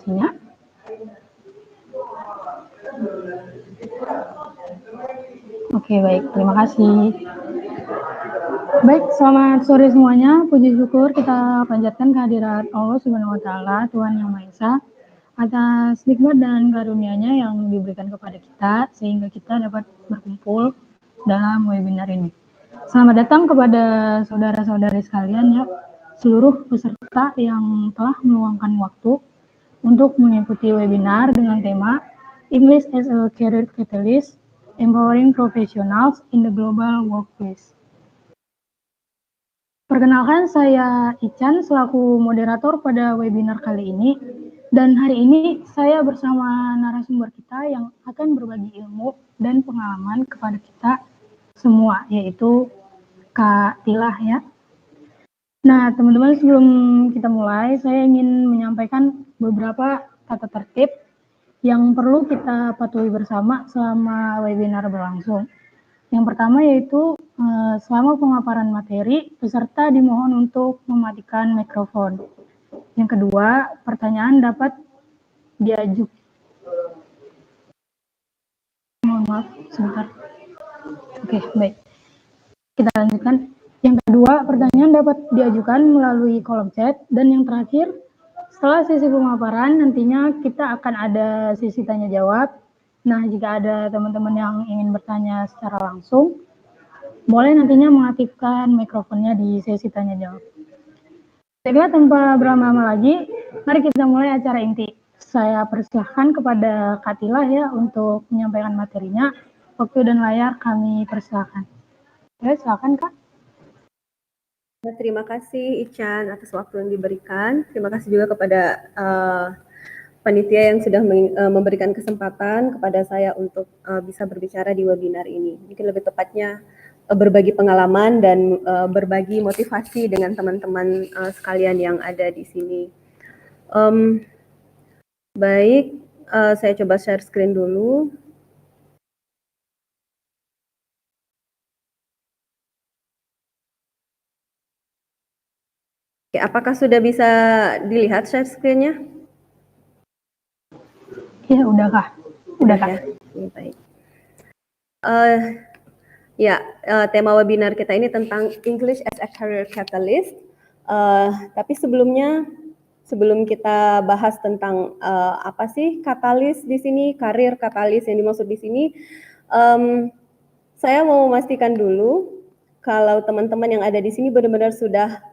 Sinya. Oke, baik. Terima kasih. Baik, selamat sore semuanya. Puji syukur kita panjatkan kehadirat Allah Subhanahu wa taala, Tuhan Yang Maha Esa, atas nikmat dan karunia-Nya yang diberikan kepada kita sehingga kita dapat berkumpul dalam webinar ini. Selamat datang kepada saudara-saudari sekalian ya, seluruh peserta yang telah meluangkan waktu untuk mengikuti webinar dengan tema English as a Career Catalyst, Empowering Professionals in the Global Workplace. Perkenalkan, saya Ican selaku moderator pada webinar kali ini. Dan hari ini saya bersama narasumber kita yang akan berbagi ilmu dan pengalaman kepada kita semua, yaitu Kak Tilah ya. Nah, teman-teman, sebelum kita mulai, saya ingin menyampaikan beberapa tata tertib yang perlu kita patuhi bersama selama webinar berlangsung. Yang pertama yaitu selama pemaparan materi, peserta dimohon untuk mematikan mikrofon. Yang kedua, pertanyaan dapat diajukan. Mohon maaf, sebentar. Oke, baik. Kita lanjutkan. Yang kedua, pertanyaan dapat diajukan melalui kolom chat. Dan yang terakhir, setelah sesi pemaparan, nantinya kita akan ada sesi tanya jawab. Nah, jika ada teman-teman yang ingin bertanya secara langsung, boleh nantinya mengaktifkan mikrofonnya di sesi tanya jawab. Baiklah, tanpa berlama-lama lagi, mari kita mulai acara inti. Saya persilahkan kepada Kak Tilah ya untuk menyampaikan materinya. Waktu dan layar kami persilahkan. Ya, silakan Kak. Terima kasih Ican atas waktu yang diberikan. Terima kasih juga kepada panitia yang sudah memberikan kesempatan kepada saya untuk bisa berbicara di webinar ini. Mungkin lebih tepatnya berbagi pengalaman dan berbagi motivasi dengan teman-teman sekalian yang ada di sini. Baik, saya coba share screen dulu. Oke, apakah sudah bisa dilihat share screen-nya? Iya, udah Kak. Udah Kak. Ya, baik. Tema webinar kita ini tentang English as a Career Catalyst. Tapi sebelum kita bahas tentang apa sih katalis di sini, karir katalis yang dimaksud di sini, saya mau memastikan dulu kalau teman-teman yang ada di sini benar-benar sudah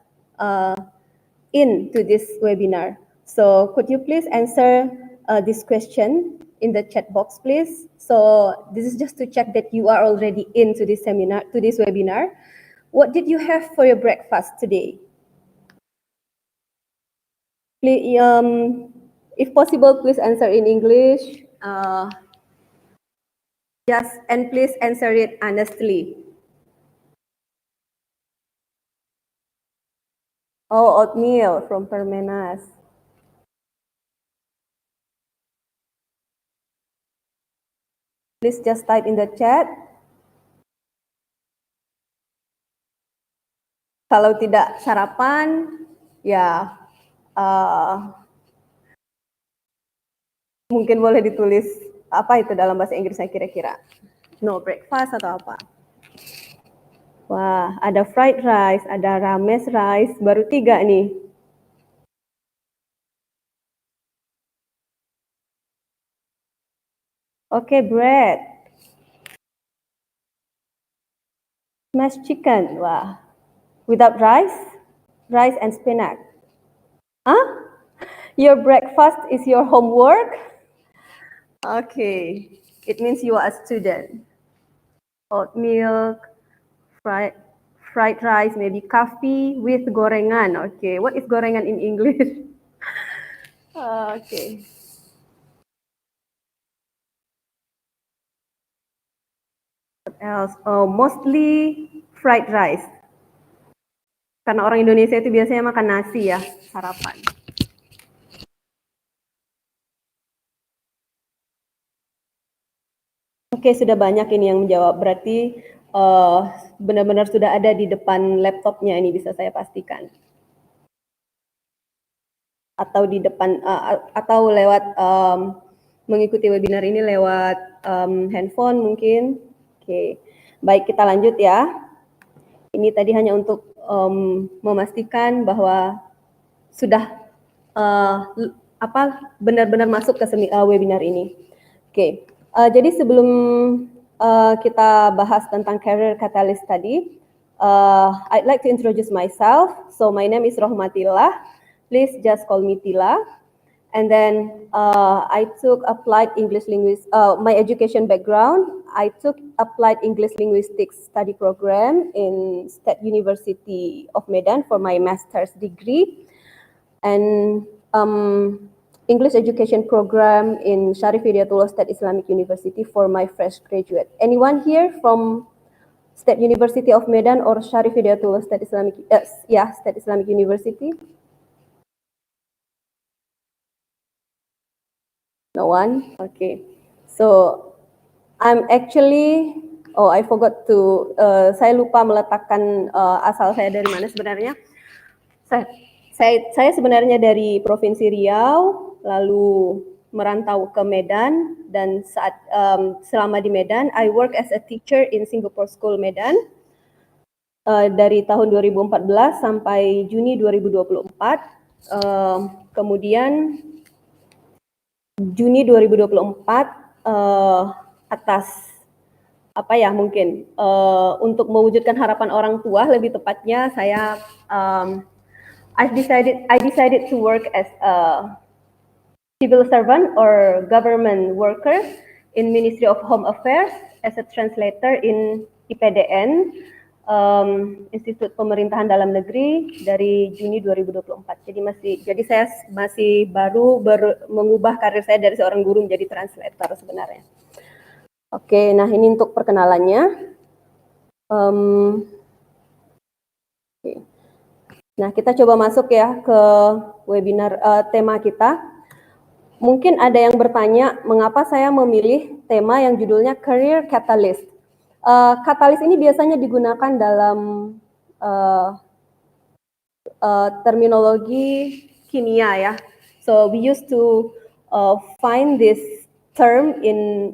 into this webinar. So could you please answer this question in the chat box, please? So this is just to check that you are already into this webinar. What did you have for your breakfast today? Please, if possible, please answer in English. And please answer it honestly. Oh, oatmeal from Permenas. Please just type in the chat. Kalau tidak sarapan, ya mungkin boleh ditulis apa itu dalam bahasa Inggrisnya kira-kira. No breakfast atau apa. Wah, ada fried rice, ada rames rice, baru 3 nih. Oke, bread. Smashed chicken, wah. Without rice? Rice and spinach. Huh? Your breakfast is your homework? Okay, it means you are a student. Oatmeal, fried rice, maybe coffee with gorengan. Okay, what is gorengan in English? Okay. What else? Oh, mostly fried rice. Karena orang Indonesia itu biasanya makan nasi ya, sarapan. Oke, sudah banyak ini yang menjawab. Berarti benar-benar sudah ada di depan laptopnya ini, bisa saya pastikan. atau di depan atau lewat mengikuti webinar ini lewat handphone mungkin. Oke, baik kita lanjut ya. Ini tadi hanya untuk memastikan bahwa sudah benar-benar masuk ke webinar ini. Oke, jadi sebelum kita bahas tentang career catalyst tadi, I'd like to introduce myself. So my name is Rohmatillah. Please just call me Tila. And then I took applied English linguistics. My education background, I took applied English linguistics study program in State University of Medan for my master's degree, and English education program in Syarif Hidayatullah State Islamic University for my fresh graduate. Anyone here from State University of Medan or Syarif Hidayatullah State Islamic? State Islamic University. No one? Okay. So I'm actually, I forgot to, saya lupa meletakkan asal saya dari mana sebenarnya. Saya sebenarnya dari Provinsi Riau, lalu merantau ke Medan, dan selama di Medan, I work as a teacher in Singapore School Medan dari tahun 2014 sampai Juni 2024. Kemudian Juni 2024 atas mungkin untuk mewujudkan harapan orang tua, lebih tepatnya saya I decided to work as a civil servant or government worker in Ministry of Home Affairs as a translator in IPDN, Institut Pemerintahan Dalam Negeri, dari Juni 2024. Jadi saya masih baru mengubah karir saya dari seorang guru menjadi translator sebenarnya. Oke, nah ini untuk perkenalannya. Nah, kita coba masuk ya ke webinar tema kita. Mungkin ada yang bertanya, mengapa saya memilih tema yang judulnya Career Catalyst. Katalis ini biasanya digunakan dalam terminologi kimia ya. So we used to find this term in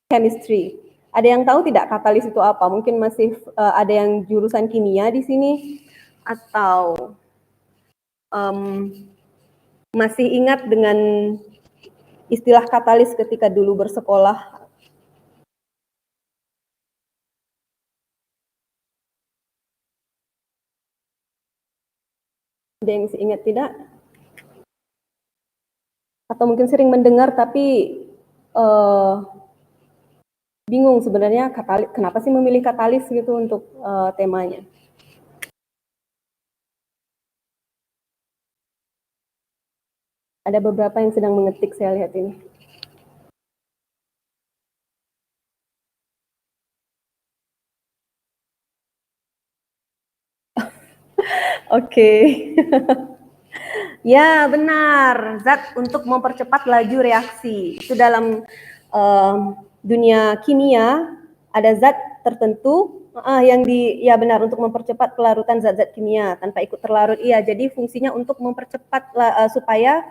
chemistry. Ada yang tahu tidak katalis itu apa? Mungkin masih ada yang jurusan kimia di sini, atau masih ingat dengan istilah katalis ketika dulu bersekolah? Ada yang masih ingat tidak? Atau mungkin sering mendengar tapi bingung sebenarnya kenapa sih memilih katalis gitu untuk temanya. Ada beberapa yang sedang mengetik, saya lihat ini. Oke. Ya, benar. Zat untuk mempercepat laju reaksi. Itu dalam dunia kimia ada zat tertentu ya benar, untuk mempercepat pelarutan zat-zat kimia tanpa ikut terlarut. Iya, jadi fungsinya untuk mempercepat supaya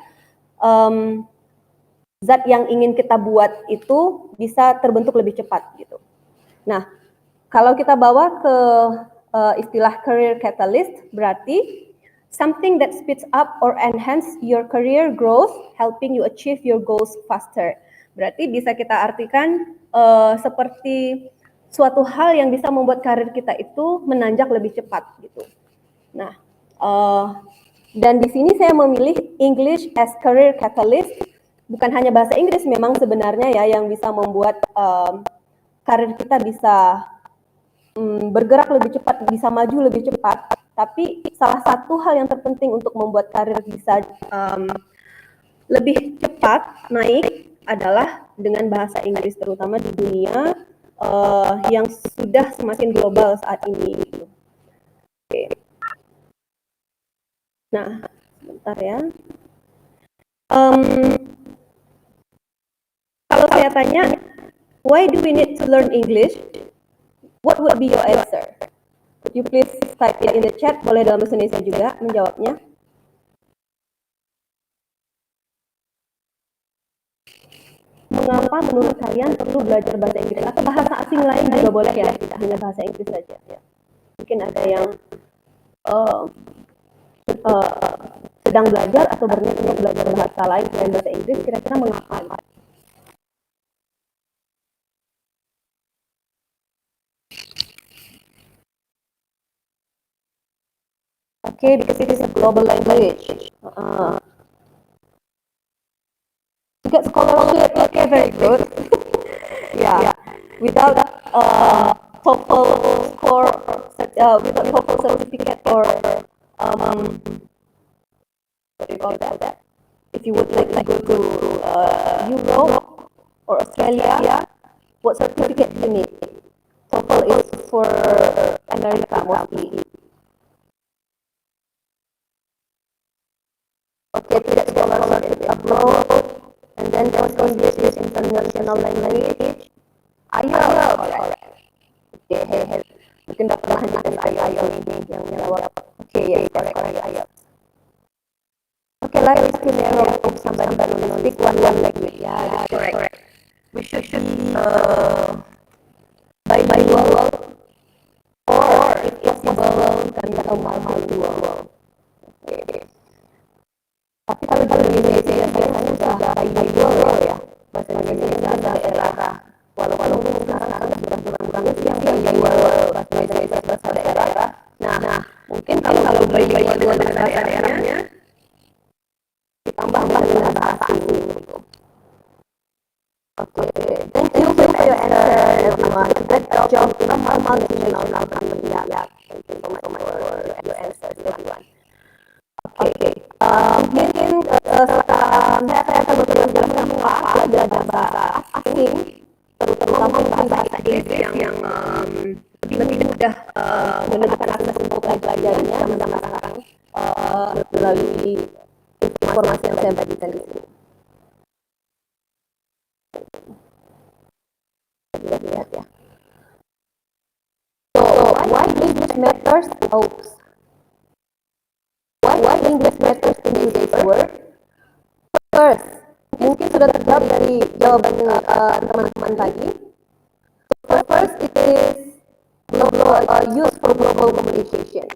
zat yang ingin kita buat itu bisa terbentuk lebih cepat gitu. Nah, kalau kita bawa ke istilah career catalyst, berarti something that speeds up or enhance your career growth, helping you achieve your goals faster. Berarti bisa kita artikan seperti suatu hal yang bisa membuat karir kita itu menanjak lebih cepat gitu. Nah, dan di sini saya memilih English as career catalyst. Bukan hanya bahasa Inggris memang sebenarnya ya yang bisa membuat karir kita bisa bergerak lebih cepat, bisa maju lebih cepat. Tapi salah satu hal yang terpenting untuk membuat karir bisa lebih cepat naik adalah dengan bahasa Inggris, terutama di dunia yang sudah semakin global saat ini. Oke. Nah, sebentar ya. Kalau saya tanya, why do we need to learn English? What would be your answer? Could you please type it in the chat? Boleh dalam bahasa Indonesia juga menjawabnya. Mengapa menurut kalian perlu belajar bahasa Inggris atau bahasa asing lain juga boleh ya, tidak hanya bahasa Inggris saja ya. Mungkin ada yang sedang belajar atau berniat untuk belajar bahasa lain selain bahasa Inggris, kira-kira mengapa? Okay, because it is a global language. You get scholarship. Okay, very good. Yeah. Without TOEFL score, without TOEFL certificate or what do you call that? If you would like to go to Europe or Australia, what certificate do you need? TOEFL is for America mostly. Okay, to get scholarship abroad, and then there's English is international language. IELTS, alright. Okay, mungkin udah pernah dengar IELTS ini yang jawab. Okay, yes, correct, IELTS. Okay, like we can narrow if somebody can speak one language. Yeah, that's correct. We should bilingual or if possible kan atau multilingual. Okay. Tapi kalau di Indonesia biasanya sudah bilingual ya, bahasa Indonesia daerah. Walaupun sekarang sudah kurang yang bilingual bahasa Indonesia bahasa daerah. Nah, mungkin kalau bilingual bahasa daerahnya ditambah dengan bahasa asing gitu. Okay, thank you for your answer, everyone. Good job from multinational company. Yeah, thank you so much for your answers, everyone. Okay, mungkin setelah saya akan bekerja sama belajar bahasa asing, terutama bahasa Inggris yang lebih mudah menentukan akses untuk pelajarinya sama sekarang melalui informasi yang saya bagikan di sini. Lihat ya. So, why English matters? Why English matters in today's world? First, mungkin sudah terjawab dari jawaban teman-teman tadi. First, it is used for global communication.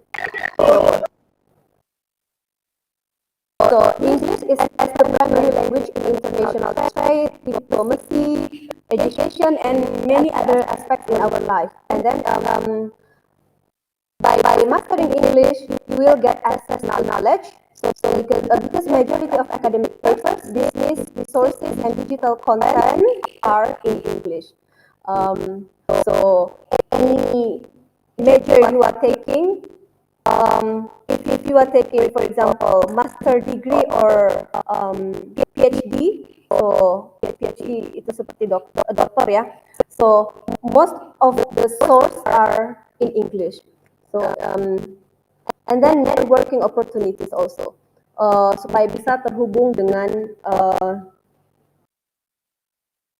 So, English is as the primary language in international trade, diplomacy, education, and many other aspects in our life. And then, by mastering English, you will get access to knowledge. So because majority of academic papers, business, resources, and digital content are in English. So any major you are taking, if you are taking, for example, master degree or PhD, so PhD itu seperti doktor ya. So most of the source are in English. So and then networking opportunities also, supaya bisa terhubung dengan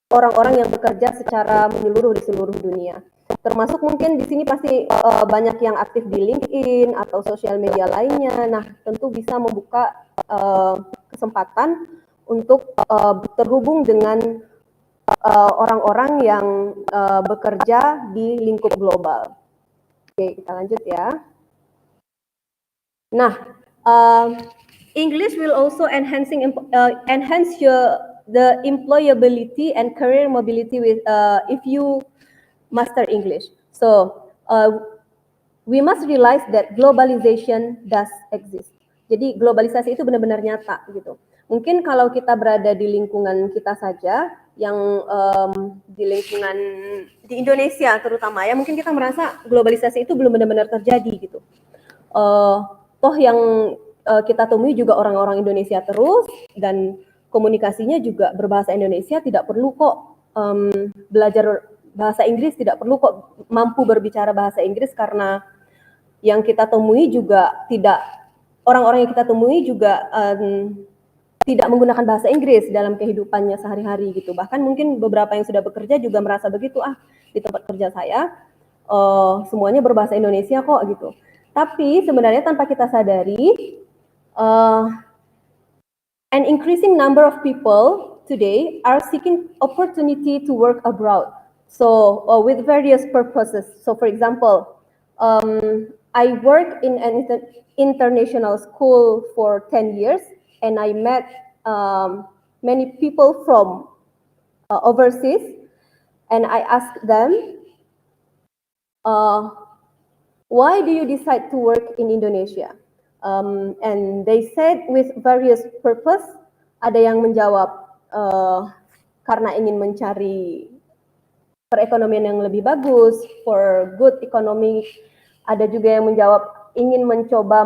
orang-orang yang bekerja secara menyeluruh di seluruh dunia. Termasuk mungkin di sini pasti banyak yang aktif di LinkedIn atau sosial media lainnya. Nah, tentu bisa membuka kesempatan untuk terhubung dengan orang-orang yang bekerja di lingkup global. Oke, kita lanjut ya. Nah, English will also enhance the employability and career mobility with if you master English. So we must realize that globalization does exist. Jadi globalisasi itu benar-benar nyata gitu. Mungkin kalau kita berada di lingkungan kita saja, yang di lingkungan di Indonesia terutama ya, mungkin kita merasa globalisasi itu belum benar-benar terjadi gitu. Toh yang kita temui juga orang-orang Indonesia terus, dan komunikasinya juga berbahasa Indonesia, tidak perlu kok belajar bahasa Inggris, tidak perlu kok mampu berbicara bahasa Inggris, karena yang kita temui juga tidak, orang-orang yang kita temui juga tidak menggunakan bahasa Inggris dalam kehidupannya sehari-hari gitu. Bahkan mungkin beberapa yang sudah bekerja juga merasa begitu, di tempat kerja saya semuanya berbahasa Indonesia kok gitu. Tapi sebenarnya tanpa kita sadari, an increasing number of people today are seeking opportunity to work abroad. So with various purposes. So for example, I worked in an international school for 10 years, and I met many people from overseas, and I asked them, why do you decide to work in Indonesia? And they said with various purpose. Ada yang menjawab karena ingin mencari perekonomian yang lebih bagus, for good economic. Ada juga yang menjawab ingin mencoba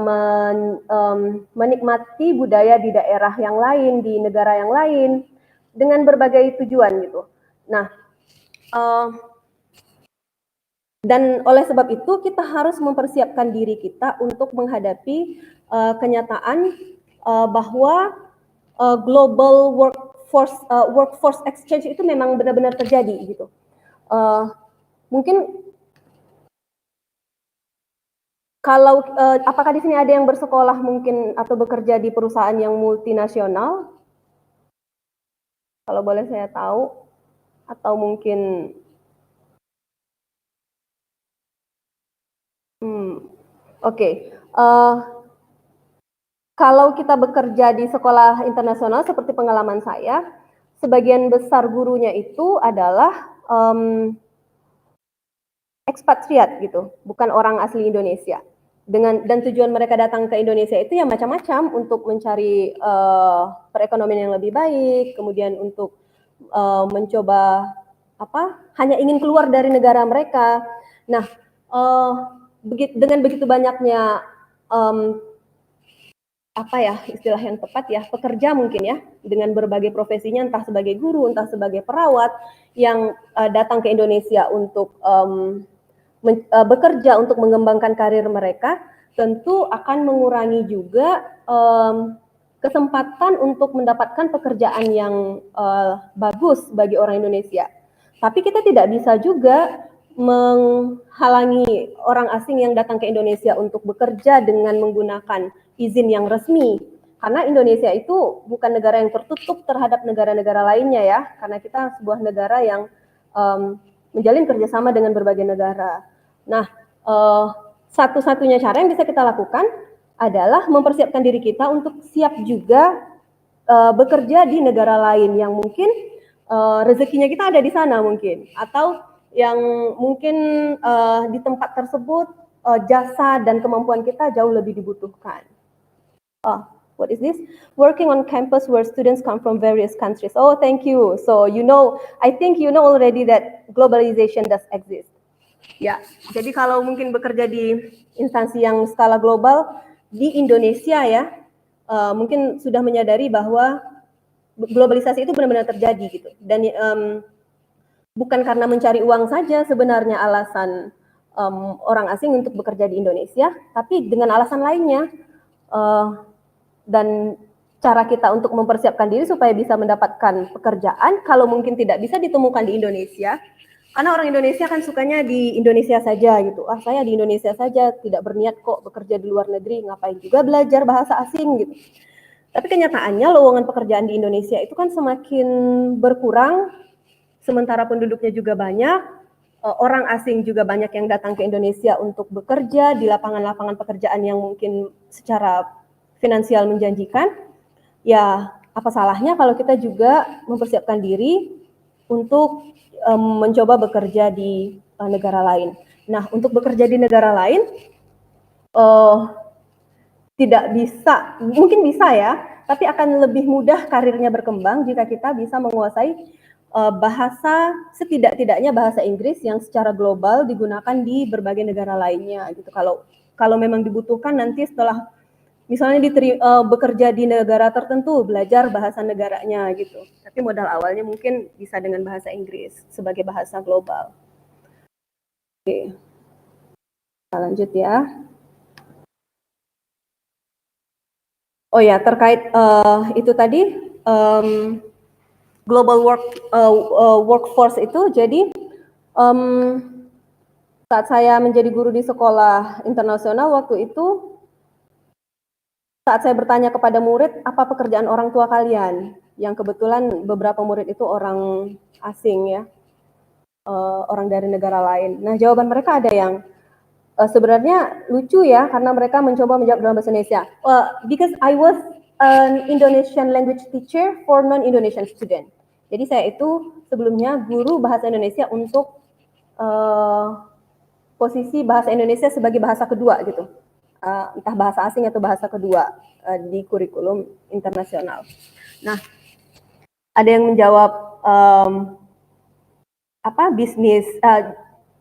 menikmati budaya di daerah yang lain, di negara yang lain, dengan berbagai tujuan gitu. Nah, dan oleh sebab itu kita harus mempersiapkan diri kita untuk menghadapi kenyataan bahwa global workforce exchange itu memang benar-benar terjadi gitu. Mungkin kalau apakah di sini ada yang bersekolah mungkin atau bekerja di perusahaan yang multinasional? Kalau boleh saya tahu, atau mungkin Oke. Kalau kita bekerja di sekolah internasional seperti pengalaman saya, sebagian besar gurunya itu adalah ekspatriat gitu, bukan orang asli Indonesia. Dan tujuan mereka datang ke Indonesia itu ya macam-macam, untuk mencari perekonomian yang lebih baik, kemudian untuk mencoba hanya ingin keluar dari negara mereka. Nah, dengan begitu banyaknya istilah yang tepat ya, pekerja mungkin ya, dengan berbagai profesinya, entah sebagai guru, entah sebagai perawat, yang datang ke Indonesia untuk bekerja untuk mengembangkan karir mereka, tentu akan mengurangi juga kesempatan untuk mendapatkan pekerjaan yang bagus bagi orang Indonesia. Tapi kita tidak bisa juga menghalangi orang asing yang datang ke Indonesia untuk bekerja dengan menggunakan izin yang resmi. Karena Indonesia itu bukan negara yang tertutup terhadap negara-negara lainnya ya, karena kita sebuah negara yang menjalin kerjasama dengan berbagai negara. Nah, satu-satunya cara yang bisa kita lakukan adalah mempersiapkan diri kita untuk siap juga bekerja di negara lain yang mungkin rezekinya kita ada di sana mungkin, atau yang mungkin di tempat tersebut jasa dan kemampuan kita jauh lebih dibutuhkan. What is this? Working on campus where students come from various countries. Oh, thank you. So I think you know already that globalization does exist. Ya, jadi kalau mungkin bekerja di instansi yang skala global di Indonesia ya, mungkin sudah menyadari bahwa globalisasi itu benar-benar terjadi gitu. Dan bukan karena mencari uang saja sebenarnya alasan orang asing untuk bekerja di Indonesia, tapi dengan alasan lainnya. Dan cara kita untuk mempersiapkan diri supaya bisa mendapatkan pekerjaan, kalau mungkin tidak bisa ditemukan di Indonesia, karena orang Indonesia kan sukanya di Indonesia saja gitu. Saya di Indonesia saja, tidak berniat kok bekerja di luar negeri, ngapain juga belajar bahasa asing gitu. Tapi kenyataannya lowongan pekerjaan di Indonesia itu kan semakin berkurang, sementara penduduknya juga banyak, orang asing juga banyak yang datang ke Indonesia untuk bekerja di lapangan-lapangan pekerjaan yang mungkin secara finansial menjanjikan. Ya, apa salahnya kalau kita juga mempersiapkan diri untuk mencoba bekerja di negara lain. Nah, untuk bekerja di negara lain tidak bisa, mungkin bisa ya, tapi akan lebih mudah karirnya berkembang jika kita bisa menguasai bahasa, setidak-tidaknya bahasa Inggris yang secara global digunakan di berbagai negara lainnya gitu. Kalau memang dibutuhkan nanti setelah misalnya bekerja di negara tertentu, belajar bahasa negaranya gitu. Tapi modal awalnya mungkin bisa dengan bahasa Inggris sebagai bahasa global. Oke, kita lanjut ya. Oh ya, terkait itu tadi global workforce itu, jadi saat saya menjadi guru di sekolah internasional waktu itu, saat saya bertanya kepada murid, apa pekerjaan orang tua kalian? yang kebetulan beberapa murid itu orang asing ya, orang dari negara lain. Nah, jawaban mereka ada yang sebenarnya lucu ya, karena mereka mencoba menjawab dalam bahasa Indonesia. Because I was an Indonesian language teacher for non-Indonesian student. Jadi saya itu sebelumnya guru bahasa Indonesia untuk posisi bahasa Indonesia sebagai bahasa kedua gitu. Entah bahasa asing atau bahasa kedua di kurikulum internasional. Nah, ada yang menjawab bisnis,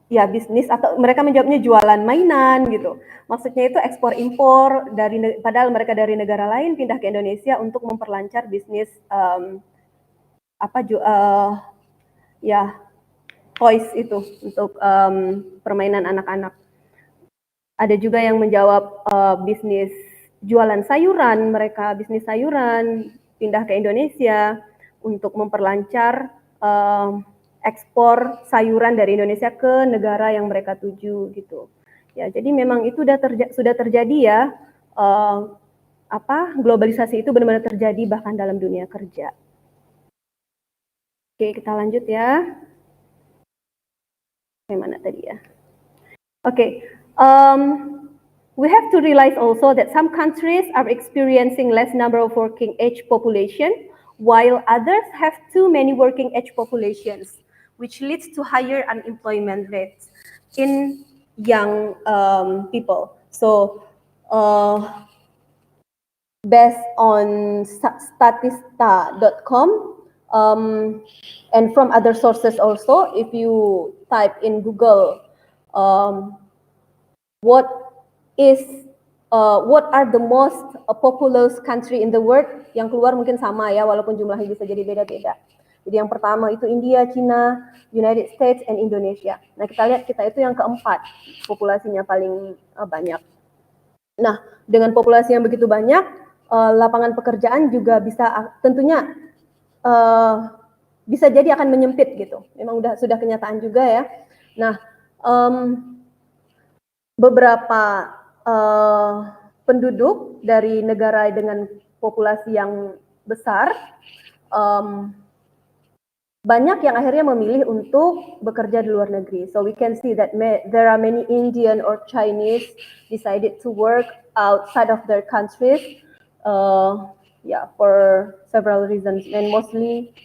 bisnis, atau mereka menjawabnya jualan mainan gitu. Maksudnya itu ekspor impor padahal mereka dari negara lain pindah ke Indonesia untuk memperlancar bisnis toys itu untuk permainan anak-anak. Ada juga yang menjawab bisnis jualan sayuran, mereka bisnis sayuran pindah ke Indonesia untuk memperlancar ekspor sayuran dari Indonesia ke negara yang mereka tuju gitu. Ya, jadi memang itu sudah terjadi ya, globalisasi itu benar-benar terjadi bahkan dalam dunia kerja. Oke, kita lanjut ya. Mana tadi ya? Oke, we have to realize also that some countries are experiencing less number of working age population, while others have too many working age populations, which leads to higher unemployment rates in young people. So, based on statista.com, and from other sources also, if you type in Google, what are the most populous country in the world, yang keluar mungkin sama ya, walaupun jumlahnya bisa jadi beda-beda. Jadi yang pertama itu India, China, United States, and Indonesia. Nah, kita lihat kita itu yang keempat, populasinya paling banyak. Nah, dengan populasi yang begitu banyak, lapangan pekerjaan juga bisa tentunya bisa jadi akan menyempit gitu. Memang sudah kenyataan juga ya. Nah, beberapa penduduk dari negara dengan populasi yang besar, banyak yang akhirnya memilih untuk bekerja di luar negeri. So we can see that there are many Indian or Chinese decided to work outside of their countries, for several reasons, and mostly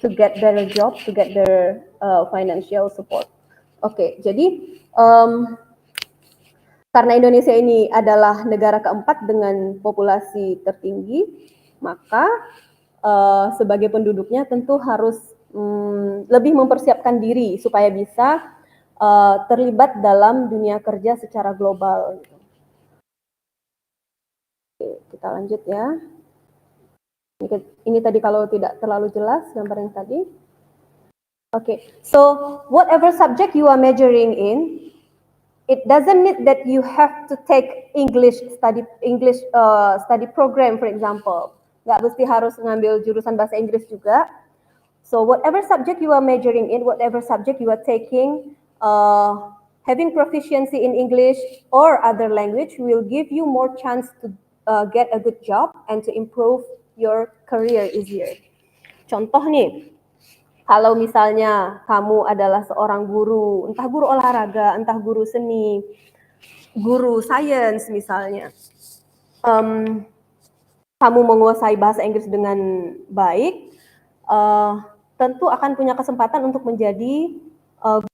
to get better job, to get their financial support. Oke, jadi karena Indonesia ini adalah negara keempat dengan populasi tertinggi, maka sebagai penduduknya tentu harus lebih mempersiapkan diri supaya bisa terlibat dalam dunia kerja secara global. Oke, kita lanjut ya. Ini tadi kalau tidak terlalu jelas gambar yang tadi. Okay, so whatever subject you are majoring in, it doesn't mean that you have to take English study program, for example. Nggak mesti harus ngambil jurusan bahasa Inggris juga. So whatever subject you are majoring in, whatever subject you are taking, having proficiency in English or other language will give you more chance to get a good job and to improve your career easier. Contoh nih, kalau misalnya kamu adalah seorang guru, entah guru olahraga, entah guru seni, guru sains misalnya, kamu menguasai bahasa Inggris dengan baik, tentu akan punya kesempatan untuk menjadi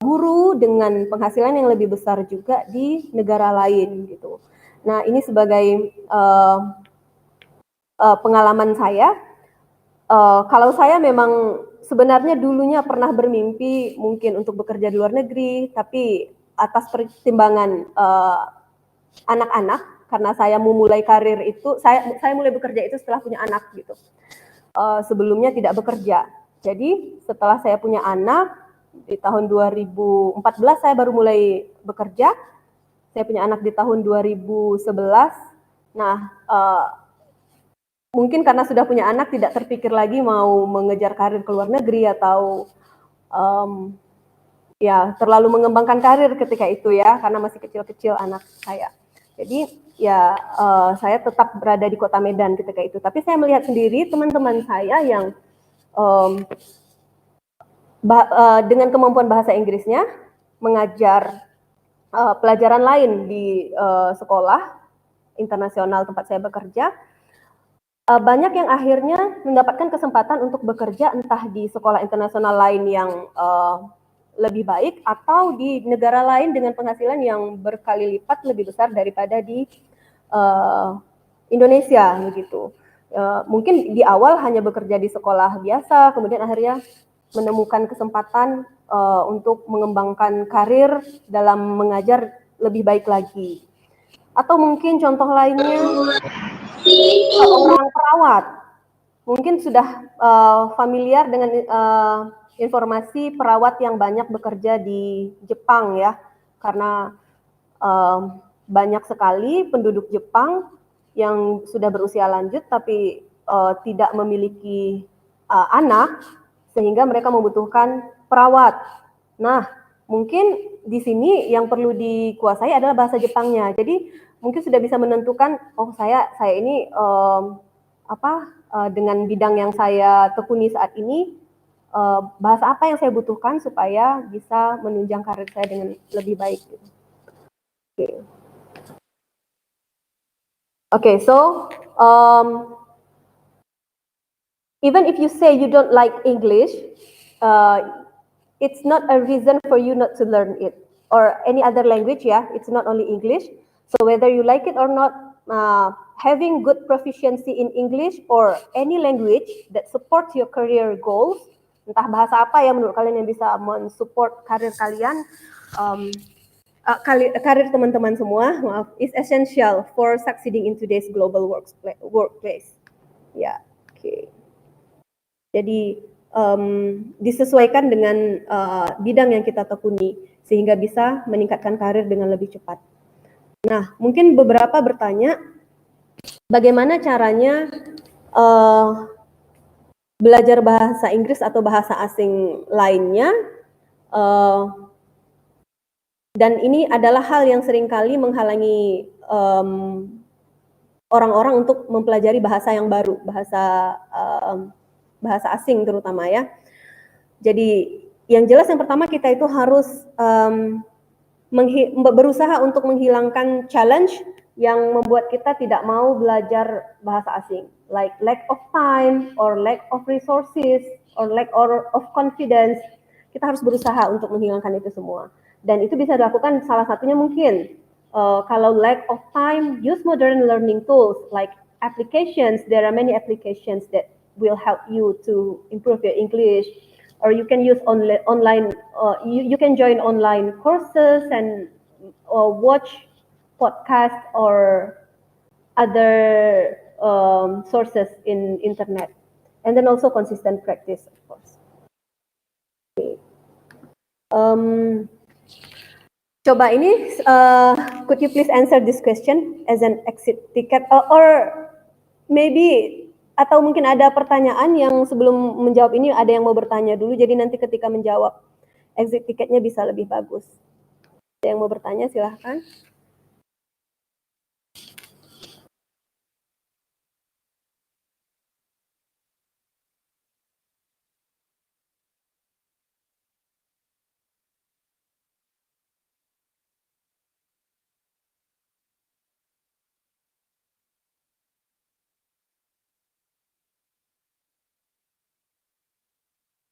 guru dengan penghasilan yang lebih besar juga di negara lain gitu. Nah, ini sebagai pengalaman saya. Kalau saya memang sebenarnya dulunya pernah bermimpi mungkin untuk bekerja di luar negeri, tapi atas pertimbangan anak-anak, karena saya memulai karir itu, saya mulai bekerja itu setelah punya anak gitu. Sebelumnya tidak bekerja. Jadi setelah saya punya anak, di tahun 2014 saya baru mulai bekerja. Saya punya anak di tahun 2011. Nah, mungkin karena sudah punya anak tidak terpikir lagi mau mengejar karir ke luar negeri atau terlalu mengembangkan karir ketika itu ya, karena masih kecil-kecil anak saya. Jadi ya saya tetap berada di Kota Medan ketika itu. Tapi saya melihat sendiri teman-teman saya yang dengan kemampuan bahasa Inggrisnya mengajar pelajaran lain di sekolah internasional tempat saya bekerja. Banyak yang akhirnya mendapatkan kesempatan untuk bekerja entah di sekolah internasional lain yang lebih baik atau di negara lain dengan penghasilan yang berkali lipat lebih besar daripada di Indonesia begitu. Mungkin di awal hanya bekerja di sekolah biasa, kemudian akhirnya menemukan kesempatan untuk mengembangkan karir dalam mengajar lebih baik lagi. Atau mungkin contoh lainnya seorang perawat mungkin sudah familiar dengan informasi perawat yang banyak bekerja di Jepang ya, karena banyak sekali penduduk Jepang yang sudah berusia lanjut tapi tidak memiliki anak, sehingga mereka membutuhkan perawat. Nah, mungkin di sini yang perlu dikuasai adalah bahasa Jepangnya. Jadi mungkin sudah bisa menentukan, oh saya ini dengan bidang yang saya tekuni saat ini, bahasa apa yang saya butuhkan supaya bisa menunjang karir saya dengan lebih baik. Okay, so even if you say you don't like English, it's not a reason for you not to learn it or any other language. Yeah, it's not only English. So whether you like it or not, having good proficiency in English or any language that supports your career goals, entah bahasa apa ya menurut kalian yang bisa mensupport karir kalian, karir teman-teman semua, maaf, is essential for succeeding in today's global workplace. Ya, oke. Jadi disesuaikan dengan bidang yang kita tekuni sehingga bisa meningkatkan karir dengan lebih cepat. Nah, mungkin beberapa bertanya, bagaimana caranya belajar bahasa Inggris atau bahasa asing lainnya? Dan ini adalah hal yang seringkali menghalangi orang-orang untuk mempelajari bahasa yang baru, bahasa asing terutama ya. Jadi yang jelas yang pertama kita itu harus berusaha untuk menghilangkan challenge yang membuat kita tidak mau belajar bahasa asing, like lack of time or lack of resources or lack of confidence. Kita harus berusaha untuk menghilangkan itu semua. Dan itu bisa dilakukan salah satunya mungkin kalau lack of time, use modern learning tools like applications. There are many applications that will help you to improve your English, or you can use online. You can join online courses and watch podcasts or other sources in internet, and then also consistent practice, of course. Okay. Coba ini, could you please answer this question as an exit ticket, or maybe, atau mungkin ada pertanyaan yang sebelum menjawab ini ada yang mau bertanya dulu, jadi nanti ketika menjawab exit ticketnya bisa lebih bagus. Ada yang mau bertanya, silahkan.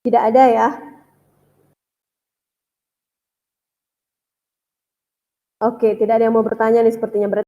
Tidak ada ya? Oke, tidak ada yang mau bertanya nih sepertinya. Berarti